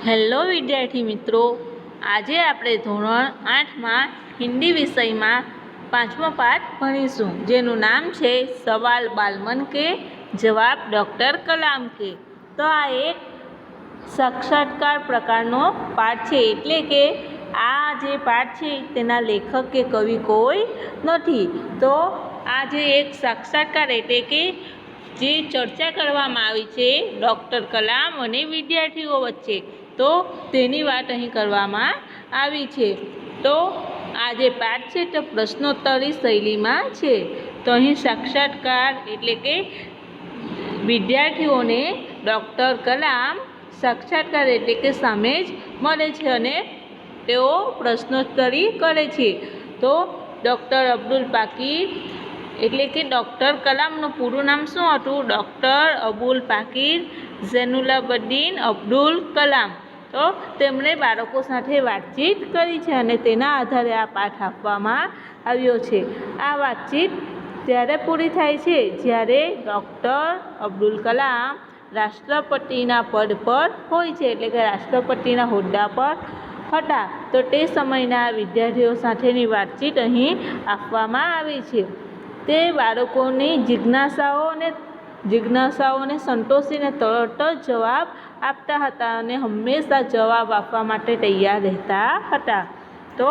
Hello વિદ્યાર્થી મિત્રો, આજે આપણે ધોરણ 8માં હિન્દી વિષયમાં 5મો પાઠ ભણીશું, જેનું નામ છે સવાલ બાલમન કે જવાબ ડૉક્ટર કલામ કે। તો આ એક સાક્ષાત્કાર પ્રકારનો પાઠ છે, એટલે કે આ જે પાઠ છે તેના લેખક કે કવિ કોઈ નથી। તો આ જે એક સાક્ષાત્કાર એટલે કે જે ચર્ચા કરવામાં આવી છે ડૉક્ટર કલામ અને વિદ્યાર્થીઓ વચ્ચે, તો તેની વાત અહીં કરવામાં આવી છે। તો આ જે પાઠ છે તે પ્રશ્નોત્તરી શૈલીમાં છે। તો અહીં સાક્ષાત્કાર એટલે કે વિદ્યાર્થીઓને ડૉક્ટર કલામ સાક્ષાત્કાર એટલે કે સામે જ મળે છે અને તેઓ પ્રશ્નોત્તરી કરે છે। તો ડૉક્ટર અબ્દુલ પાકીર એટલે કે ડૉક્ટર કલામનું પૂરું નામ શું હતું? ડૉક્ટર અબુલ પાકીર ઝૈનુલાબદ્દીન અબ્દુલ કલામ। તો તેમણે બાળકો સાથે વાતચીત કરી છે અને તેના આધારે આ પાઠ આપવામાં આવ્યો છે। આ વાતચીત ત્યારે પૂરી થાય છે જ્યારે ડૉક્ટર અબ્દુલ કલામ રાષ્ટ્રપતિના પદ પર હોય છે, એટલે કે રાષ્ટ્રપતિના હોદ્દા પર હતા। તો તે સમયના વિદ્યાર્થીઓ સાથેની વાતચીત અહીં આપવામાં આવી છે। તે બાળકોની જિજ્ઞાસાઓને સંતોષીને તરત જ જવાબ આપતા હતા અને હંમેશા જવાબ આપવા માટે તૈયાર રહેતા હતા। તો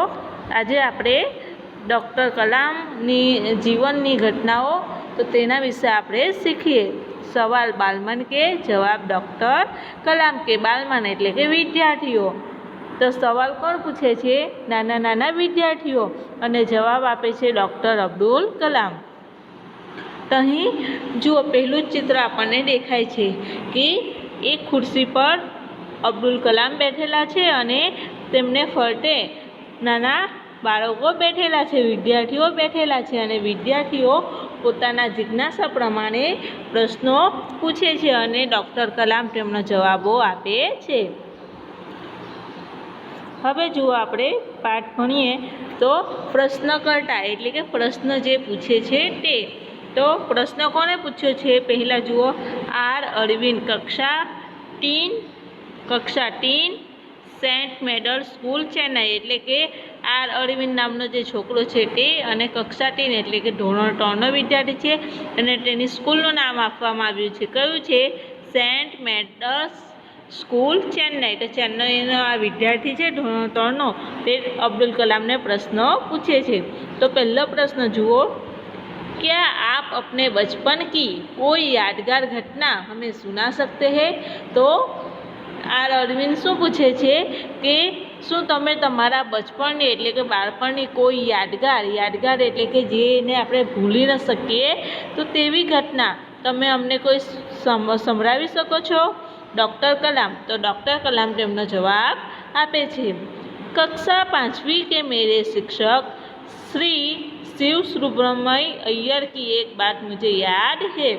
આજે આપણે ડૉક્ટર કલામની જીવનની ઘટનાઓ તો તેના વિશે આપણે શીખીએ। સવાલ બાલમન કે જવાબ ડૉક્ટર કલામ કે। બાલમન એટલે કે વિદ્યાર્થીઓ। તો સવાલ કોણ પૂછે છે? નાના નાના વિદ્યાર્થીઓ, અને જવાબ આપે છે ડૉક્ટર અબ્દુલ કલામ। તો અહીં જુઓ, પહેલું જ ચિત્ર આપણને દેખાય છે કે એક ખુરશી પર અબ્દુલ કલામ બેઠેલા છે અને તેમને ફરતે નાના બાળકો બેઠેલા છે, વિદ્યાર્થીઓ બેઠેલા છે, અને વિદ્યાર્થીઓ પોતાના જિજ્ઞાસા પ્રમાણે પ્રશ્નો પૂછે છે અને ડૉક્ટર કલામ તેમના જવાબો આપે છે। હવે જુઓ, આપણે પાઠ ભણીએ તો પ્રશ્નકર્તા એટલે કે પ્રશ્ન જે પૂછે છે તે। તો પ્રશ્ન કોને પૂછ્યો છે? પહેલાં જુઓ, આર અરવિંદ કક્ષા 3 સેન્ટ મેડલ સ્કૂલ ચેન્નઈ, એટલે કે આર અરવિંદ નામનો જે છોકરો છે તે, અને કક્ષા 3 એટલે કે ધોરણ 3નો વિદ્યાર્થી છે, અને તેની સ્કૂલનું નામ આપવામાં આવ્યું છે, કયું છે? Saint medals school Chennai. તો ચેન્નઈનો આ વિદ્યાર્થી છે ધોરણ 3નો, તે અબ્દુલ કલામને પ્રશ્નો પૂછે છે। તો પહેલો પ્રશ્ન જુઓ, क्या आप अपने बचपन की कोई यादगार घटना हमें सुना सकते हैं? तो આર અરવિંદ શું પૂછે છે કે શું તમે તમારા બચપણની એટલે કે બાળપણની કોઈ યાદગાર એટલે કે જેને આપણે ભૂલી ન શકીએ તો તેવી ઘટના તમે અમને કોઈ સંભળાવી શકો છો? ડૉક્ટર કલામ। તો ડૉક્ટર કલામ તેમનો જવાબ આપે છે, કક્ષા 5वीं के मेरे शिक्षक श्री शिव सुब्रमण्य अय्यर की एक बात मुझे याद है।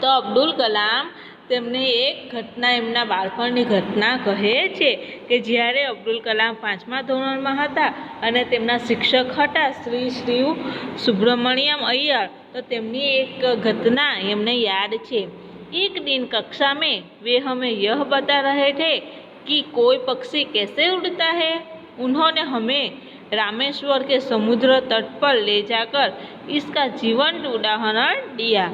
તો અબ્દુલ કલામ તેમને એક ઘટના, એમના બાળપણની ઘટના કહે છે કે જ્યારે અબ્દુલ કલામ 5મા ધોરણમાં હતા અને તેમના શિક્ષક હતા શ્રી શિવ સુબ્રમણ્યમ અય્યર, તો તેમની એક ઘટના એમને યાદ છે। एक दिन कक्षा में वे हमें यह बता रहे थे कि कोई पक्षी कैसे उड़ता है। उन्होंने हमें रामेश्वर के समुद्र तट पर ले जाकर इसका जीवंत उदाहरण दिया।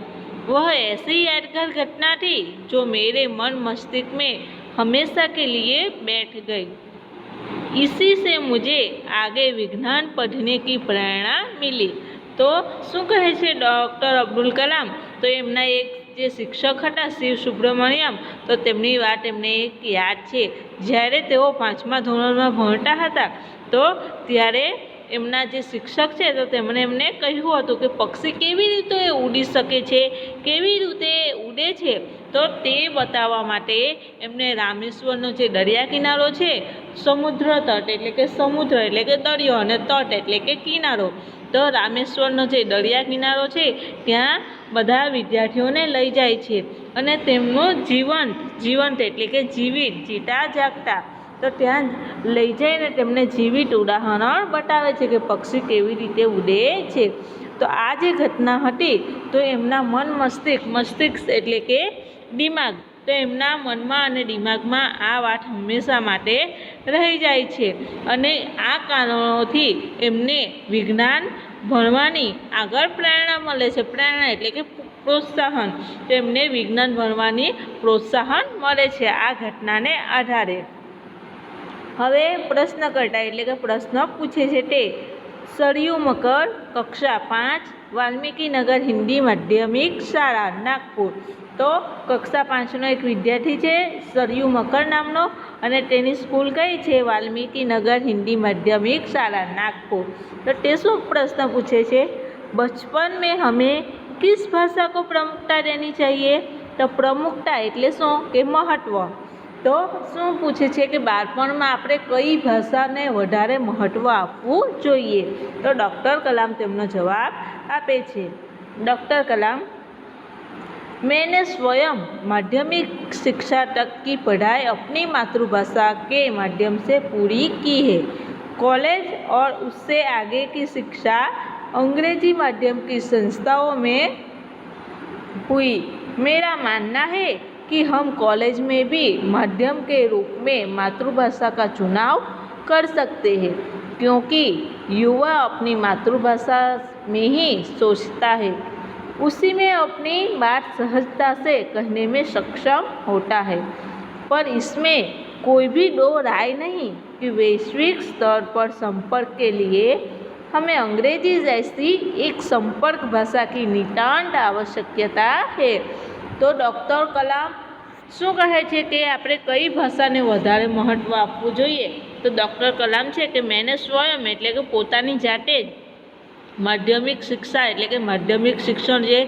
वह ऐसी यादगार घटना थी जो मेरे मन मस्तिष्क में हमेशा के लिए बैठ गई। इसी से मुझे आगे विज्ञान पढ़ने की प्रेरणा मिली। તો શું કહે છે ડૉક્ટર અબ્દુલ કલામ? તો એમના એક જે શિક્ષક હતા શિવ સુબ્રમણ્યમ, તો તેમની વાત એમને એક યાદ છે। જ્યારે તેઓ 5મા ધોરણમાં ભણતા હતા તો ત્યારે એમના જે શિક્ષક છે તો તેમણે એમને કહ્યું હતું કે પક્ષી કેવી રીતે ઉડી શકે છે, કેવી રીતે ઉડે છે, તો તે બતાવવા માટે એમને રામેશ્વરનો જે દરિયા કિનારો છે, સમુદ્ર તટ એટલે કે સમુદ્ર એટલે કે દરિયો, અને તટ એટલે કે કિનારો, તો રામેશ્વરનો જે દરિયા કિનારો છે ત્યાં બધા વિદ્યાર્થીઓને લઈ જાય છે અને તેમનું જીવંત એટલે કે જીતા જાગતા, તો ત્યાં લઈ જઈને તેમને જીવિત ઉદાહરણ બતાવે છે કે પક્ષી કેવી રીતે ઉડે છે। તો આ જે ઘટના હતી તો એમના મસ્તિષ્ક એટલે કે દિમાગ તો એમના મનમાં અને દિમાગમાં આ વાત હંમેશા માટે રહી જાય છે અને આ કારણોથી એમને વિજ્ઞાન ભણવાની આગળ પ્રેરણા મળે છે. પ્રેરણા એટલે કે પ્રોત્સાહન. તો એમને વિજ્ઞાન ભણવાની પ્રોત્સાહન મળે છે આ ઘટનાને આધારે. હવે પ્રશ્નકર્તા એટલે કે પ્રશ્ન પૂછે છે તે સરયુ મકર, કક્ષા 5, વાલ્મીકી નગર હિન્દી માધ્યમિક શાળા, નાગપુર. તો કક્ષા 5નો એક વિદ્યાર્થી છે સરયુ મકર નામનો અને તેની સ્કૂલ કઈ છે? વાલ્મીકી નગર હિન્દી માધ્યમિક શાળા, નાગपुर. तो તે શું પ્રશ્ન પૂછે છે? बचपन में हमें किस भाषा को प्रमुखता देनी चाहिए? तो प्रमुखता એટલે શું કે મહત્વ. તો શું પૂછે છે કે બાળપણમાં આપણે કઈ ભાષાને વધારે મહત્વ આપવું જોઈએ? તો ડૉક્ટર કલામ તેમનો જવાબ આપે છે. डॉक्टर कलाम, मैंने स्वयं माध्यमिक शिक्षा तक की पढ़ाई अपनी मातृभाषा के माध्यम से पूरी की है. कॉलेज और उससे आगे की शिक्षा अंग्रेजी माध्यम की संस्थाओं में हुई. मेरा मानना है कि हम कॉलेज में भी माध्यम के रूप में मातृभाषा का चुनाव कर सकते हैं, क्योंकि युवा अपनी मातृभाषा में ही सोचता है, उसी में अपनी बात सहजता से कहने में सक्षम होता है. पर इसमें कोई भी दो राय नहीं कि वैश्विक स्तर पर संपर्क के लिए हमें अंग्रेजी जैसी एक संपर्क भाषा की नितांत आवश्यकता है. तो डॉक्टर कलाम શું કહે છે કે આપણે કઈ ભાષાને વધારે મહત્ત્વ આપવું જોઈએ? તો ડૉક્ટર કલામ છે કે મેને સ્વયં એટલે કે પોતાની જાતે જ માધ્યમિક શિક્ષા એટલે કે માધ્યમિક શિક્ષણ જે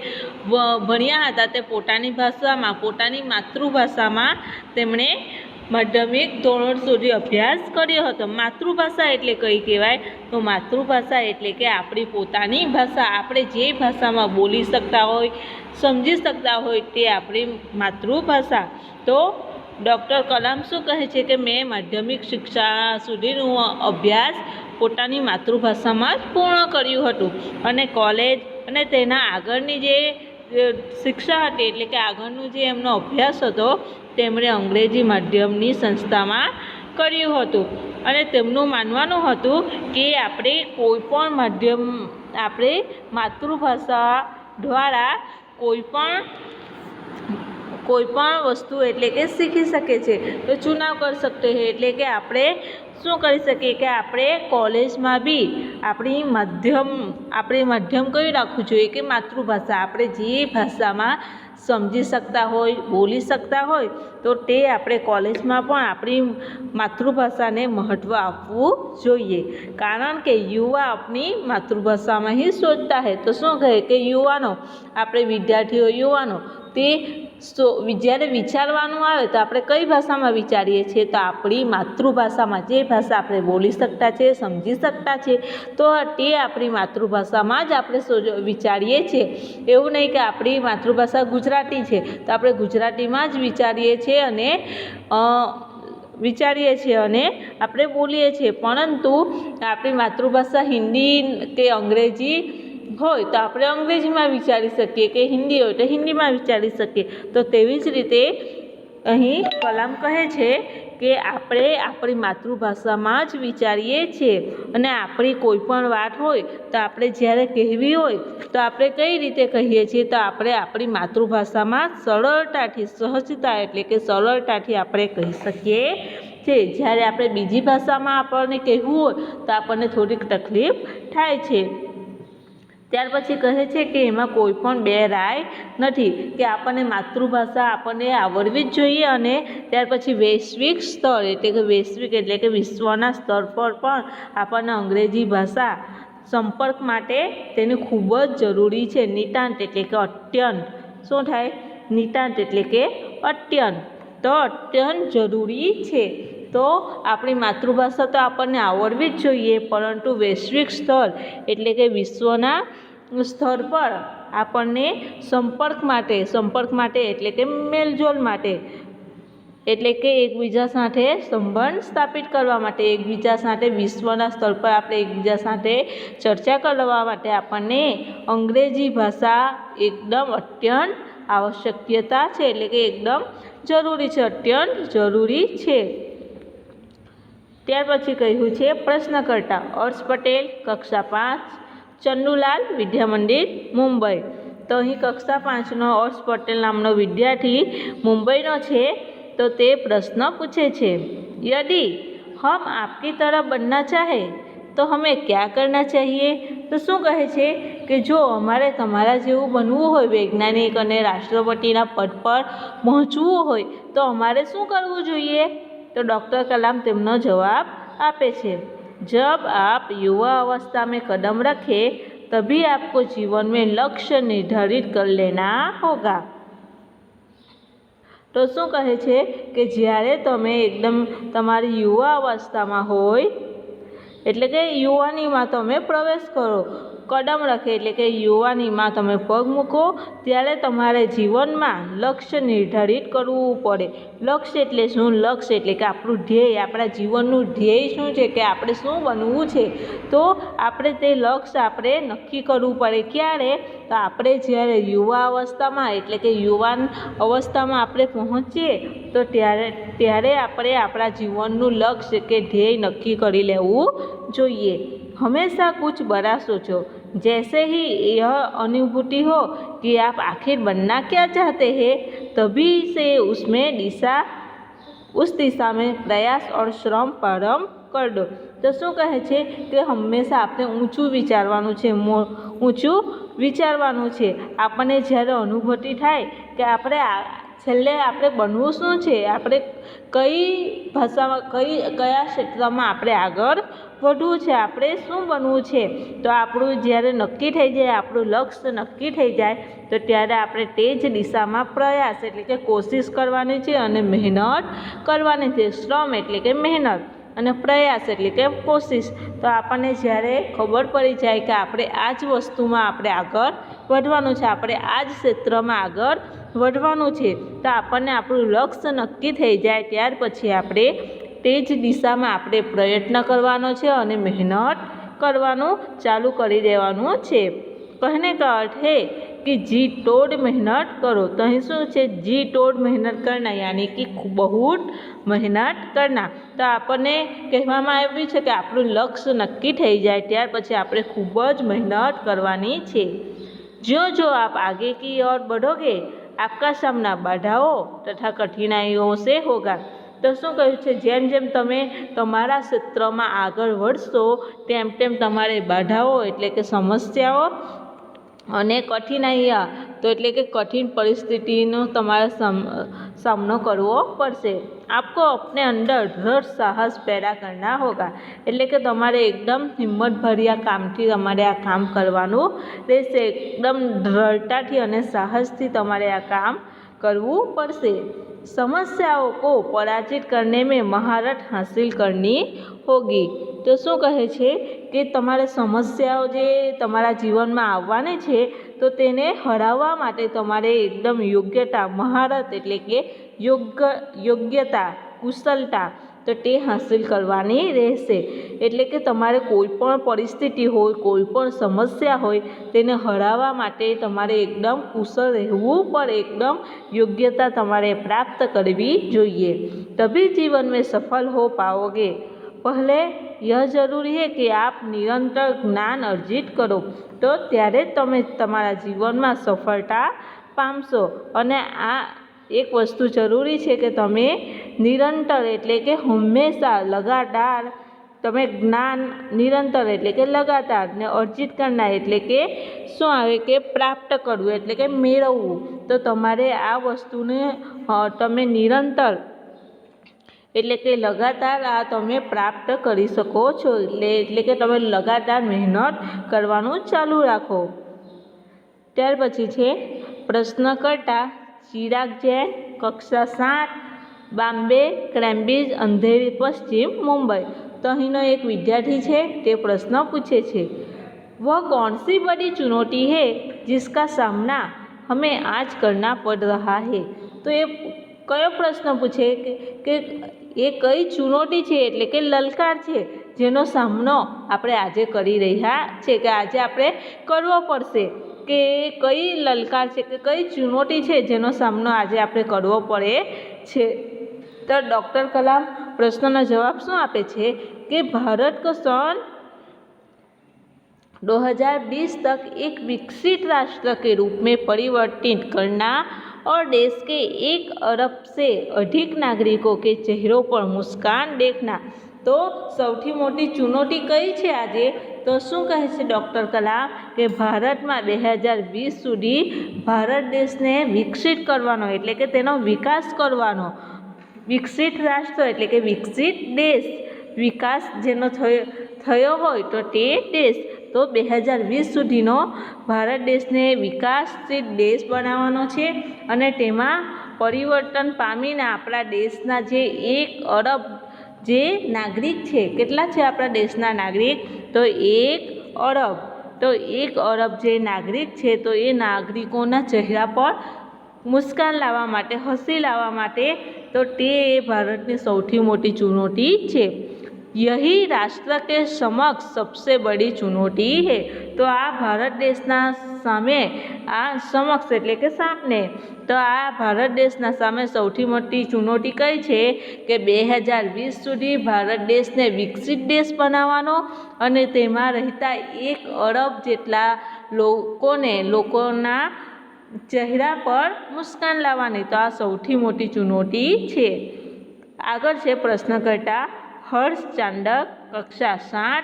ભણ્યા હતા તે પોતાની ભાષામાં, પોતાની માતૃભાષામાં તેમણે માધ્યમિક ધોરણ સુધી અભ્યાસ કર્યો હતો. માતૃભાષા એટલે કઈ કહેવાય? તો માતૃભાષા એટલે કે આપણી પોતાની ભાષા, આપણે જે ભાષામાં બોલી શકતા હોય, સમજી શકતા હોય તે આપણી માતૃભાષા. તો ડૉક્ટર કલામ શું કહે છે કે મેં માધ્યમિક શિક્ષા સુધીનું અભ્યાસ પોતાની માતૃભાષામાં જ પૂર્ણ કર્યું હતું અને કોલેજ અને તેના આગળની જે શિક્ષા હતી એટલે કે આગળનું જે એમનો અભ્યાસ હતો તેમણે અંગ્રેજી માધ્યમની સંસ્થામાં કર્યું હતું અને તેમનું માનવાનું હતું કે આપણે કોઈપણ માધ્યમ, આપણે માતૃભાષા દ્વારા કોઈપણ વસ્તુ એટલે કે શીખી શકે છે. તો ચુનાવ કરી શકते हैं એટલે કે આપણે શું કરી શકીએ કે આપણે કોલેજમાં બી આપણી માધ્યમ કયું રાખવું જોઈએ કે માતૃભાષા. આપણે જે ભાષામાં સમજી શકતા હોય, બોલી શકતા હોય તો તે આપણે કોલેજમાં પણ આપણી માતૃભાષાને મહત્ત્વ આપવું જોઈએ. કારણ કે યુવા આપણી માતૃભાષામાં ही सोचता है. તો શું કહે કે યુવાનો, આપણે વિદ્યાર્થીઓ યુવાનો તે જ્યારે વિચારવાનું આવે તો આપણે કઈ ભાષામાં વિચારીએ છીએ? તો આપણી માતૃભાષામાં, જે ભાષા આપણે બોલી શકતા છે, સમજી શકતા છે તો તે આપણી માતૃભાષામાં જ આપણે વિચારીએ છીએ. એવું નહીં કે આપણી માતૃભાષા ગુજરાતી છે તો આપણે ગુજરાતીમાં જ વિચારીએ છીએ અને આપણે બોલીએ છીએ, પરંતુ આપણી માતૃભાષા હિન્દી કે અંગ્રેજી હોય તો આપણે અંગ્રેજીમાં વિચારી શકીએ કે હિન્દી હોય તો હિન્દીમાં વિચારી શકીએ. તો તેવી જ રીતે અહીં કલામ કહે છે કે આપણે આપણી માતૃભાષામાં જ વિચારીએ છીએ અને આપણી કોઈ પણ વાત હોય તો આપણે જ્યારે કહેવી હોય તો આપણે કઈ રીતે કહીએ છીએ? તો આપણે આપણી માતૃભાષામાં સરળતાથી, સહજતા એટલે કે સરળતાથી આપણે કહી શકીએ છીએ. જ્યારે આપણે બીજી ભાષામાં આપણને કહેવું હોય તો આપણને થોડીક તકલીફ થાય છે. ત્યાર પછી કહે છે કે એમાં કોઈ પણ બે રાય નથી કે આપણને માતૃભાષા આપણને આવડવી જ જોઈએ અને ત્યાર પછી વૈશ્વિક સ્તર એટલે કે વિશ્વના સ્તર પર પણ આપણને અંગ્રેજી ભાષા સંપર્ક માટે તેની ખૂબ જ જરૂરી છે. નિતાંત એટલે કે અત્યંત. શું થાય? નિતાંત એટલે કે અત્યંત. તો અત્યંત જરૂરી છે. તો આપણી માતૃભાષા તો આપણને આવડવી જ જોઈએ, પરંતુ વૈશ્વિક સ્તર એટલે કે વિશ્વના સ્તર પર આપણને સંપર્ક માટે એટલે કે મેલજોલ માટે એટલે કે એકબીજા સાથે સંબંધ સ્થાપિત કરવા માટે, એકબીજા સાથે વિશ્વના સ્તર પર આપણે એકબીજા સાથે ચર્ચા કરવા માટે આપણને અંગ્રેજી ભાષા એકદમ અત્યંત આવશ્યકતા છે એટલે કે એકદમ જરૂરી છે, અત્યંત જરૂરી છે. ત્યાર પછી કહ્યું છે પ્રશ્નકર્તા હર્ષ પટેલ, કક્ષા 5, ચંદુલાલ, વિદ્યા મંદિર, મુંબઈ. તો અહીં કક્ષા 5નો હર્ષ પટેલ નામનો વિદ્યાર્થી મુંબઈનો છે. તો તે પ્રશ્ન પૂછે છે, યદि हम आपकी तरह बनना चाहे तो हमें क्या करना चाहिए? તો શું કહે છે કે જો અમારે તમારા જેવું બનવું હોય, વૈજ્ઞાનિક અને રાષ્ટ્રપતિના પદ પર પહોંચવું હોય તો અમારે શું કરવું જોઈએ? तो डॉक्टर कलाम તેમનો જવાબ આપે છે, जब आप युवा अवस्था में कदम रखें तभी आपको जीवन में लक्ष्य निर्धारित कर लेना होगा. तो શું કહે છે કે જ્યારે તમે એકદમ તમારી યુવા અવસ્થામાં હોય એટલે કે યુવાનીમાં તમે પ્રવેશ કરો, કદમ રાખે એટલે કે યુવાનીમાં તમે પગ મૂકો ત્યારે તમારે જીવનમાં લક્ષ્ય નિર્ધારિત કરવું પડે. લક્ષ્ય એટલે શું? લક્ષ્ય એટલે કે આપણું ધ્યેય, આપણા જીવનનું ધ્યેય શું છે, કે આપણે શું બનવું છે. તો આપણે તે લક્ષ્ય આપણે નક્કી કરવું પડે. ક્યારે? તો આપણે જ્યારે યુવા અવસ્થામાં એટલે કે યુવાન અવસ્થામાં આપણે પહોંચીએ તો ત્યારે આપણે આપણા જીવનનું લક્ષ્ય કે ધ્યેય નક્કી કરી લેવું જોઈએ. हमेशा कुछ बड़ा सोचो, जैसे ही यह अनुभूति हो कि आप आखिर बनना क्या चाहते हैं तभी से उस दिशा में प्रयास और श्रम प्रारंभ कर दो. तो શું કહે છે કે હંમેશા આપણે ઊંચું વિચારવાનું છે, ઊંચું વિચારવાનું છે. આપણને જ્યારે અનુભૂતિ થાય કે આપણે છેલ્લે આપણે બનવું શું છે, આપણે કઈ ભાષામાં કયા ક્ષેત્રમાં આપણે આગળ વધવું છે, આપણે શું બનવું છે, તો આપણું જ્યારે નક્કી થઈ જાય, આપણું લક્ષ્ય નક્કી થઈ જાય તો ત્યારે આપણે તે જ દિશામાં પ્રયાસ એટલે કે કોશિશ કરવાની છે અને મહેનત કરવાની છે. શ્રમ એટલે કે મહેનત અને પ્રયાસ એટલે કે કોશિશ. તો આપણને જ્યારે ખબર પડી જાય કે આપણે આ જ વસ્તુમાં આપણે આગળ વધવાનું છે, આપણે આ જ ક્ષેત્રમાં આગળ વધવાનું છે, તો આપણને આપણું લક્ષ્ય નક્કી થઈ જાય ત્યાર પછી આપણે તે જ દિશામાં આપણે પ્રયત્ન કરવાનો છે અને મહેનત કરવાનું ચાલુ કરી દેવાનું છે. कहने का अर्थ है कि जी तोड़ मेहनत करो. तो અહીં શું છે? जी तोड़ मेहनत करना यानी कि बहुत મહેનત કરના. તો આપણને કહેવામાં આવ્યું છે કે આપણું લક્ષ્ય નક્કી થઈ જાય ત્યાર પછી આપણે ખૂબ જ મહેનત કરવાની છે. जो जो आप आगे की ओर बढ़ोगे आपका सामना बाधाओं तथा कठिनाइयों से होगा. તો શું કહ્યું છે? જેમ જેમ તમે તમારા ક્ષેત્રમાં આગળ વધશો તેમ તેમ તમારે બાધાઓ એટલે કે સમસ્યાઓ અને કઠિનાઈઓ તો એટલે કે કઠિન પરિસ્થિતિનો તમારે સામનો કરવો પડશે. आपको अपने अंदर दृढ़ साहस पैदा करना होगा. એટલે કે તમારે એકદમ હિંમતભર્યા કામથી તમારે આ કામ કરવાનું રહેશે. એકદમ દ્રઢતાથી અને સાહસથી તમારે આ કામ કરવું પડશે. समस्याओं को पराजित करने में महारत हासिल करनी होगी. તો શું કહે છે કે તમારે સમસ્યાઓ જે તમારા જીવનમાં આવવાની છે તો તેને હરાવવા માટે તમારે એકદમ યોગ્યતા, મહારત એટલે કે યોગ્યતા, કુશળતા તો તે હાંસિલ કરવાની રહેશે. એટલે કે તમારે કોઈ પણ પરિસ્થિતિ હોય, કોઈ પણ સમસ્યા હોય તેને હરાવવા માટે તમારે એકદમ કુશળ રહેવું પડે, એકદમ યોગ્યતા તમારે પ્રાપ્ત કરવી જોઈએ. तभी जीवन में सफल हो पाओगे. पहले यह जरूरी है कि आप निरंतर ज्ञान अर्जित करो. તો ત્યારે તમે તમારા જીવનમાં સફળતા પામશો. અને આ એક વસ્તુ જરૂરી છે કે તમે નિરંતર એટલે કે હંમેશા લગાતાર તમે જ્ઞાન નિરંતર એટલે કે લગાતાર ને અર્જિત કરનાર એટલે કે શું આવે કે પ્રાપ્ત કરવું એટલે કે મેળવવું. તો તમારે આ વસ્તુને તમે નિરંતર એટલે કે લગાતાર આ તમે પ્રાપ્ત કરી શકો છો. એટલે કે તમે લગાતાર મહેનત કરવાનું ચાલુ રાખો. ત્યાર પછી છે પ્રશ્નકર્તા ચિરાગ જૈન, કક્ષા 7, બોમ્બે, કેમ્બ્રિજ, અંધેરી પશ્ચિમ, મુંબઈ. તો અહીંનો એક વિદ્યાર્થી છે તે પ્રશ્ન પૂછે છે, वह कौन सी बड़ी चुनौती है जिसका सामना हमें आज करना पड़ रहा है. તો એ કયો પ્રશ્ન પૂછે કે એ કઈ ચુનૌતી છે એટલે કે લલકાર છે જેનો સામનો આપણે આજે કરી રહ્યા છે, કે આજે આપણે કરવો પડશે. કે કઈ લલકાર છે કે કઈ ચુનૌતી છે જેનો સામનો આજે આપણે કરવો પડે છે। तो डॉक्टर कलाम प्रश्न जवाब शू आपे छे कि भारत को सन 2020 तक एक विकसित राष्ट्र के रूप में परिवर्तित करना और देश के 1 अरब से अधिक नागरिकों के चेहरों पर मुस्कान देखना। तो सौथी मोटी चुनौती कई है आज? तो शू कहे छे डॉक्टर कलाम कि भारत में 2020 सुधी भारत देश ने विकसित करवानो एटले के तेनो विकास करवानो। विकसित राष्ट्र एटले के विकसित देश, विकास जेनो थयो होय तो ते देश। तो 2020 सुधीनो भारत देश ने विकासशील देश बनावવાનો छे अने तेमां परिवर्तन पामीने आपणा देशना जे 1 अरब जे नागरिक छे, केटला छे आपणा देशना नागरिक? तो 1 अरब। तो 1 अरब जे नागरिक छे तो ए नागरिकोना चेहरा पर मुस्कान लावा माटे, हसी लावा माटे, तो ते भारतनी सौथी मोटी चुनौती छे। यही राष्ट्र के समक्ष सबसे बड़ी चुनौती है। तो आ भारत देशना सामे आ समक्ष एटले के सामने, तो आ भारत देशना सामे सौथी मोटी चुनौती कई छे कि 2020 सुधी भारत देश ने विकसित देश बनावવાનો अने तेमां रहता 1 अरब जेटला लोकोना चेहरा पर मुस्कान लावવાની। तो आ सौथी मोटी चुनौती छे। आगळ छे प्रश्नकर्ता हर्ष चांडक, कक्षा 7,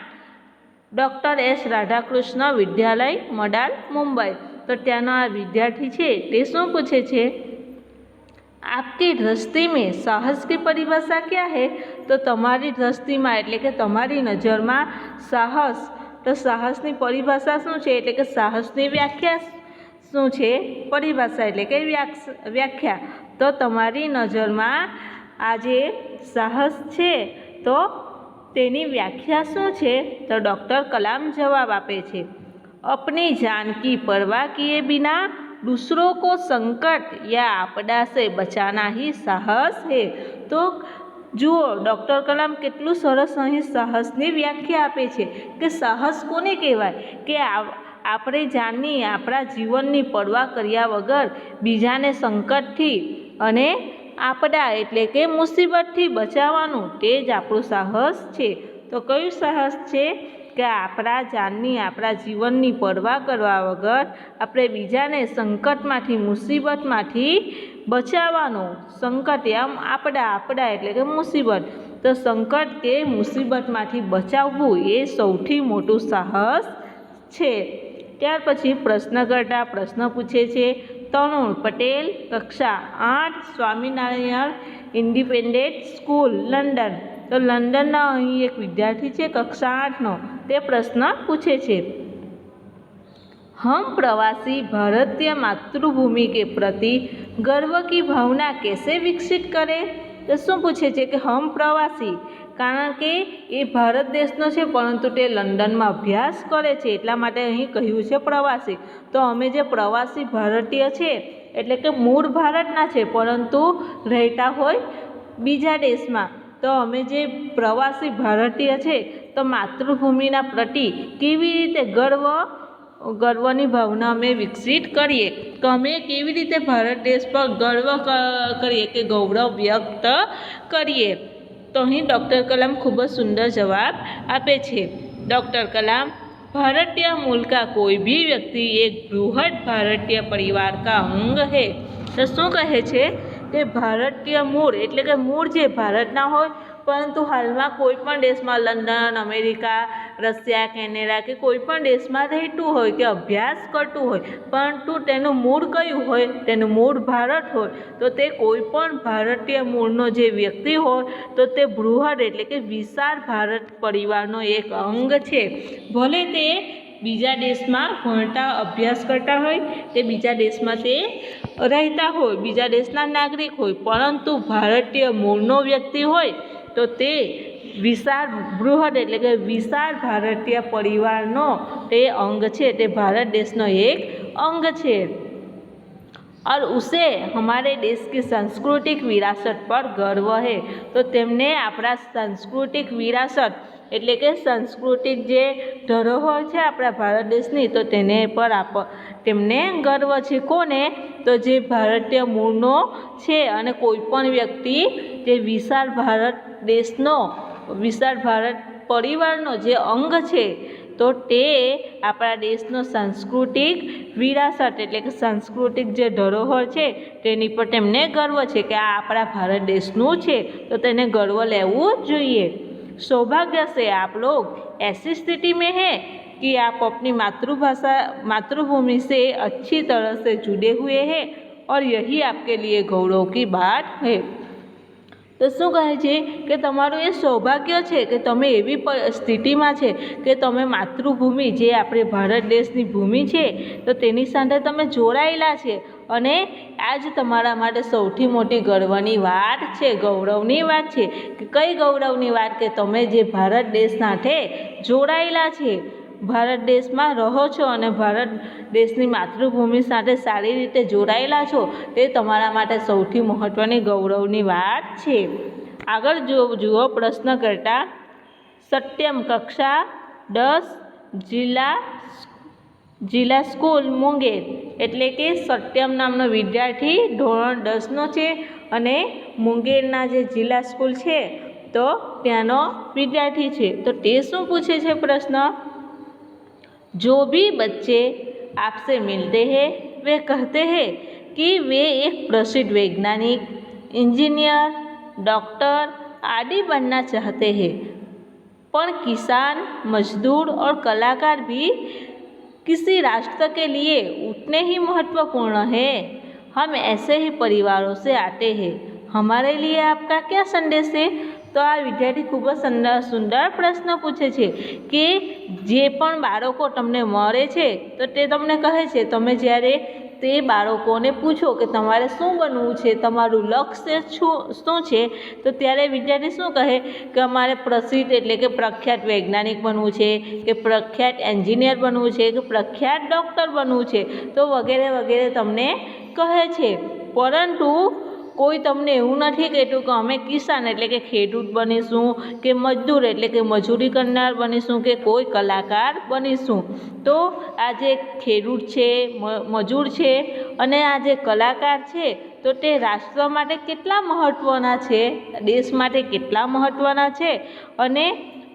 डॉक्टर एस राधाकृष्ण विद्यालय, मडाल, मुंबई। तो त्यानो आ विद्यार्थी छे ते शुं पूछे छे? आपकी दृष्टि में साहस की परिभाषा क्या है? तो तमारी दृष्टि में एटले के तमारी नजर में साहस, तो साहसनी परिभाषा शुं छे? एटले के साहसनी व्याख्या शुं छे? परिभाषा एटले के व्याख्या। तो तमारी नजर में आज साहस छे तो तेनी व्याख्या शू छे? तो डॉक्टर कलाम जवाब आपे छे, अपनी जान की परवाह किए बिना दूसरों को संकट या आपदा से बचाना ही साहस है। तो जुओ डॉक्टर कलाम केटलुं सरस अहीं साहसनी व्याख्या आपे छे कि साहस कोने कहेवाय कि आपणे जाननी, आपणा जीवननी परवाह कर्या वगर बीजाने संकटथी अने आपदा एटले के मुसीबतथी बचाववानुं, ते ज आपणुं साहस छे। तो कयुं साहस छे कि आपणा जाननी, आपणा जीवननी परवाह करवा वगर आपणे बीजाने संकटमांथी, मुसीबतमांथी बचाववानुं। संकट एम आपदा एटले के मुसीबत, तो संकट के मुसीबतमांथी बचाववुं ए सौथी मोटुं साहस छे। त्यार पछी प्रश्नकर्ता प्रश्न पूछे छे, तरुण पटेल, कक्षा 8, स्वामीनारायण इंडिपेन्डेंट स्कूल, लंडन। तो लंडनना अहीं एक विद्यार्थी छे कक्षा 8 नो, ते प्रश्न पूछे छे, हम प्रवासी भारतीय मातृभूमि के प्रति गर्व की भावना कैसे विकसित करें? तो शुं पूछे छे कि हम प्रवासी, कारण के ए भारत देशनो छे परंतु ते लंडन में अभ्यास करे छे एटला माटे अहीं कह्युं छे प्रवासी। तो अमे जे प्रवासी भारतीय छे एटले के मूळ भारतना छे परंतु रहता होय बीजा देशमां, तो अमे जे प्रवासी भारतीय छे तो मातृभूमिना प्रति केवी रीते गर्वनी भावना अमे विकसित करीए, तो अमे केवी रीते भारत देश पर गर्व करीए कि गौरव व्यक्त करीए। तो अहीं डॉक्टर कलाम खूब ज सुंदर जवाब आपे छे। डॉक्टर कलाम, भारतीय मूल का कोई भी व्यक्ति एक बृहद भारतीय परिवार का अंग है। तो शू कहे छे कि भारतीय मूळ एटले के मूळ जे भारतना होय परंतु हालमां कोईपण देशमां लंडन, अमेरिका, रशिया, केनेडा के कोईपण देशमां रहेतुं होय के अभ्यास करतुं होय परंतु तेनुं मूळ कयुं होय? तेनुं मूळ भारत होय। तो ते कोईपण भारतीय मूळनो जे व्यक्ति होय तो ते बृहद एटले के विशाळ भारत परिवारनो एक अंग छे। भले ते बीजा देशमां भणता अभ्यास करता होय, ते बीजा देशमां ते रहता होय, बीजा देशना नागरिक होय, परंतु भारतीय मूळनो व्यक्ति होय तो ते विशाळ बृहद एटले के विशाळ भारतीय परिवारनो ते अंग छे, ते भारत देशनो एक अंग छे। और उसे हमारे देश की सांस्कृतिक विरासत पर गर्व है। तो तेमने अपना सांस्कृतिक विरासत એટલે કે સાંસ્કૃતિક જે ધરોહર છે આપણા ભારત દેશની, તો તેને પર તેમને ગર્વ છે. કોને? તો જે ભારતીય મૂળનો છે અને કોઈ પણ વ્યક્તિ જે વિશાળ ભારત દેશનો, વિશાળ ભારત પરિવારનો જે અંગ છે, તો તે આપણા દેશનો સાંસ્કૃતિક વિરાસત એટલે કે સાંસ્કૃતિક જે ધરોહર છે તેની પર તેમને ગર્વ છે કે આ આપણા ભારત દેશનું છે, તો તેને ગર્વ લેવું જોઈએ. सौभाग्य से आप लोग ऐसी स्थिति में हैं कि आप अपनी मातृभूमि से अच्छी तरह से जुड़े हुए हैं और यही आपके लिए गौरव की बात है. તો શું કહે છે કે તમારું એ સૌભાગ્ય છે કે તમે એવી સ્થિતિમાં છે કે તમે માતૃભૂમિ જે આપણે ભારત દેશની ભૂમિ છે તો તેની સાથે તમે જોડાયેલા છે અને આ જ તમારા માટે સૌથી મોટી ગર્વની વાત છે, ગૌરવની વાત છે. કે કઈ ગૌરવની વાત? કે તમે જે ભારત દેશ સાથે જોડાયેલા છે, ભારત દેશમાં રહો છો અને ભારત દેશની માતૃભૂમિ સાથે સારી રીતે જોડાયેલા છો, તે તમારા માટે સૌથી મહત્ત્વની ગૌરવની વાત છે. આગળ જુઓ પ્રશ્ન કરતા. સત્યમ કક્ષા 10 જિલ્લા સ્કૂલ મુંગેર, એટલે કે સત્યમ નામનો વિદ્યાર્થી ધોરણ 10નો છે અને મુંગેરના જે જિલ્લા સ્કૂલ છે તો ત્યાંનો વિદ્યાર્થી છે. તો તે શું પૂછે છે પ્રશ્ન? जो भी बच्चे आपसे मिलते हैं वे कहते हैं कि वे एक प्रसिद्ध वैज्ञानिक, इंजीनियर, डॉक्टर आदि बनना चाहते हैं, पर किसान, मजदूर और कलाकार भी किसी राष्ट्र के लिए उतने ही महत्वपूर्ण हैं. हम ऐसे ही परिवारों से आते हैं, हमारे लिए आपका क्या संदेश है? તો આ વિદ્યાર્થી ખૂબ જ સુંદર પ્રશ્ન પૂછે છે કે જે પણ બાળકો તમને મળે છે તો તે તમને કહે છે, તમે જ્યારે તે બાળકોને પૂછો કે તમારે શું બનવું છે, તમારું લક્ષ્ય શું છે, તો ત્યારે વિદ્યાર્થી શું કહે કે અમારે પ્રસિદ્ધ એટલે કે પ્રખ્યાત વૈજ્ઞાનિક બનવું છે, કે પ્રખ્યાત એન્જિનિયર બનવું છે, કે પ્રખ્યાત ડૉક્ટર બનવું છે, તો વગેરે વગેરે તમને કહે છે. પરંતુ કોઈ તમને એવું નથી કહેતું કે અમે કિસાન એટલે કે ખેડૂત બનીશું, કે મજદૂર એટલે કે મજૂરી કરનાર બનીશું, કે કોઈ કલાકાર બનીશું. તો આ જે ખેડૂત છે, મજૂર છે અને આ જે કલાકાર છે તો તે રાષ્ટ્ર માટે કેટલા મહત્ત્વના છે, દેશ માટે કેટલા મહત્ત્વના છે. અને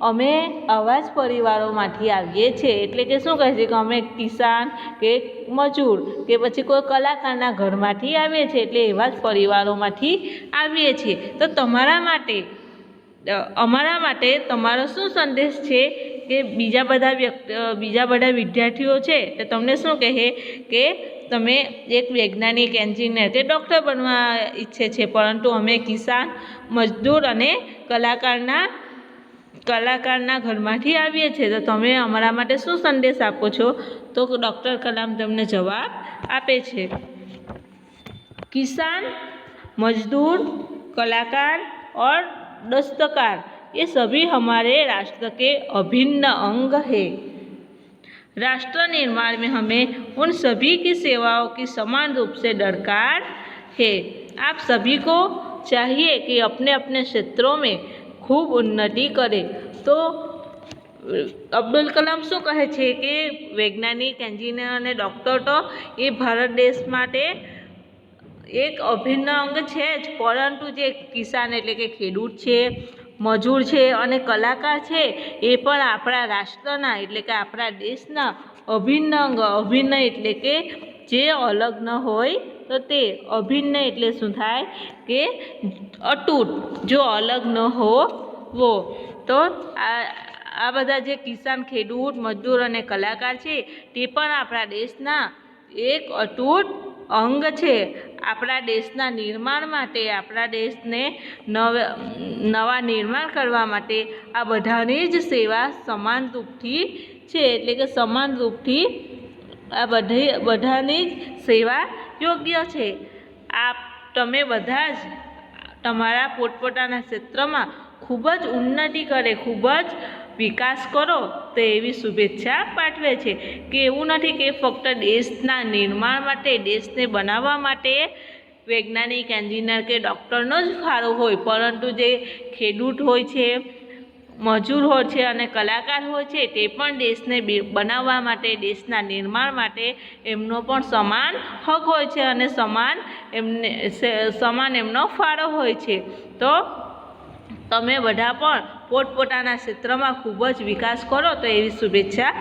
અમે આવા જ પરિવારોમાંથી આવીએ છીએ. એટલે કે શું કહે છે કે અમે કિસાન કે મજૂર કે પછી કોઈ કલાકારના ઘરમાંથી આવીએ છીએ, એટલે એવા જ પરિવારોમાંથી આવીએ છીએ. તો તમારા માટે, અમારા માટે તમારો શું સંદેશ છે કે બીજા બધા વિદ્યાર્થીઓ છે તો તમને શું કહે કે તમે એક વૈજ્ઞાનિક, એન્જિનિયર કે ડૉક્ટર બનવા ઈચ્છે છે, પરંતુ અમે કિસાન, મજદૂર અને કલાકારના ઘરમાંથી આવીએ છીએ, તો તમે અમારા માટે શું સંદેશ આપો છો? તો ડૉક્ટર કલામ તમને જવાબ આપે છે, किसान, मजदूर, कलाकार और दस्तकार ये सभी हमारे राष्ट्र के अभिन्न अंग हैं. राष्ट्र निर्माण में हमें उन सभी की सेवाओं की समान रूप से दरकार है. आप सभी को चाहिए कि अपने अपने क्षेत्रों में खूब उन्नति करें. तो અબ્દુલ કલામ શું કહે છે કે વૈજ્ઞાનિક, એન્જિનિયર અને ડૉક્ટર તો એ ભારત દેશ માટે એક અભિન્ન અંગ છે જ, પરંતુ જે કિસાન એટલે કે ખેડૂત છે, મજૂર છે અને કલાકાર છે એ પણ આપણા રાષ્ટ્રના એટલે કે આપણા દેશના અભિન્ન અંગ. અભિન્ન એટલે કે જે અલગ ન હોય તો તે, અભિન્ન એટલે શું થાય કે અતૂટ, જો અલગ ન હોવો. તો આ બધા જે કિસાન, ખેડૂત, મજદૂર અને કલાકાર છે તે પણ આપણા દેશના એક અતૂટ અંગ છે. આપણા દેશના નિર્માણ માટે, આપણા દેશને નવા નિર્માણ કરવા માટે આ બધાની જ સેવા સમાન રૂપથી છે. એટલે કે સમાન રૂપથી આ બધાની જ સેવા યોગ્ય છે. તમે બધા જ તમારા પોતપોતાના ક્ષેત્રમાં ખૂબ જ ઉન્નતિ કરે, ખૂબ જ વિકાસ કરો તો એવી શુભેચ્છા પાઠવે છે. કે એવું નથી કે ફક્ત દેશના નિર્માણ માટે, દેશને બનાવવા માટે વૈજ્ઞાનિક, એન્જિનિયર કે ડૉક્ટરનો જ ફાળો હોય, પરંતુ જે ખેડૂત હોય છે, મજૂર હોય છે અને કલાકાર હોય છે તે પણ દેશને બનાવવા માટે, દેશના નિર્માણ માટે એમનો પણ સમાન હક હોય છે અને સમાન એમનો ફાળો હોય છે. તો તમે બધા પણ પોતપોતાના ક્ષેત્રમાં ખૂબ જ વિકાસ કરો તો એવી શુભેચ્છા.